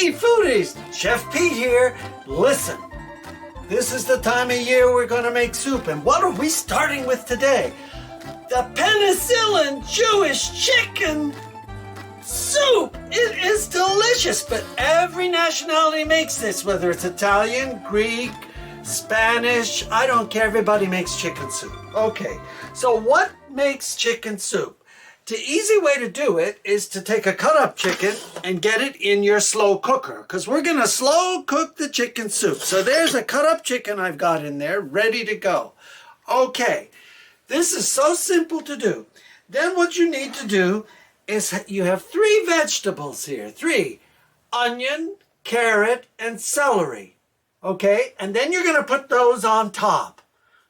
Hey foodies, Chef Pete here. Listen, this is the time of year we're going to make soup, and what are we starting with today? The penicillin Jewish chicken soup. It is delicious, but every nationality makes this, whether it's Italian, Greek, Spanish, I don't care, everybody makes chicken soup. Okay, so what makes chicken soup? The easy way to do it is to take a cut up chicken and get it in your slow cooker, because we're going to slow cook the chicken soup. So there's a cut up chicken I've got in there ready to go. Okay, this is so simple to do. Then what you need to do is you have 3 vegetables here. 3, onion, carrot, and celery. Okay, and then you're going to put those on top.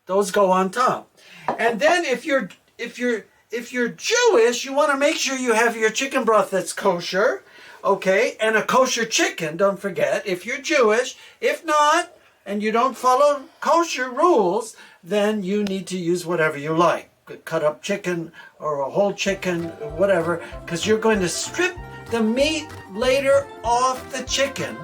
Those go on top. And then if you're Jewish, you want to make sure you have your chicken broth that's kosher, okay, and a kosher chicken, don't forget, if you're Jewish. If not, and you don't follow kosher rules, then you need to use whatever you like. Cut up chicken or a whole chicken, whatever, because you're going to strip the meat later off the chicken,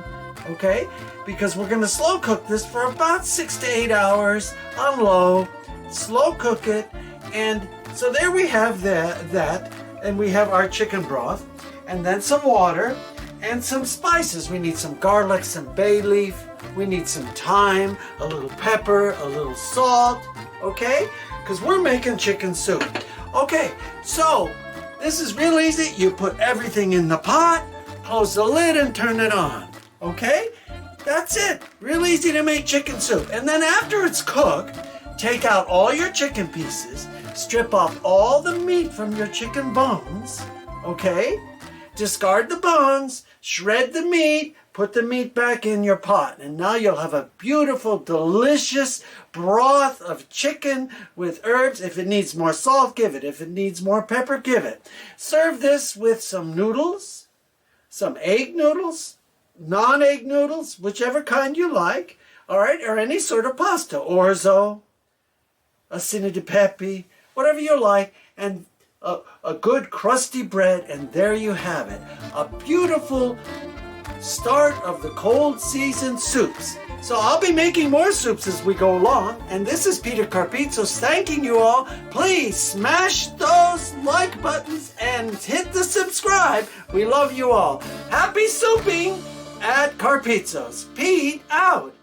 okay, because we're going to slow cook this for about 6 to 8 hours on low, slow cook it, and so there we have that, and we have our chicken broth, and then some water, and some spices. We need some garlic, some bay leaf, we need some thyme, a little pepper, a little salt, okay? Because we're making chicken soup. Okay, so this is real easy. You put everything in the pot, close the lid, and turn it on, okay? That's it. Real easy to make chicken soup. And then after it's cooked, take out all your chicken pieces, strip off all the meat from your chicken bones, okay? Discard the bones, shred the meat, put the meat back in your pot, and now you'll have a beautiful, delicious broth of chicken with herbs. If it needs more salt, give it. If it needs more pepper, give it. Serve this with some noodles, some egg noodles, non-egg noodles, whichever kind you like, all right, or any sort of pasta, orzo, acini di pepe, whatever you like, and a good crusty bread, and there you have it. A beautiful start of the cold season soups. So I'll be making more soups as we go along, and this is Peter Carpizos thanking you all. Please smash those like buttons and hit the subscribe. We love you all. Happy souping at Carpizos. Pete out.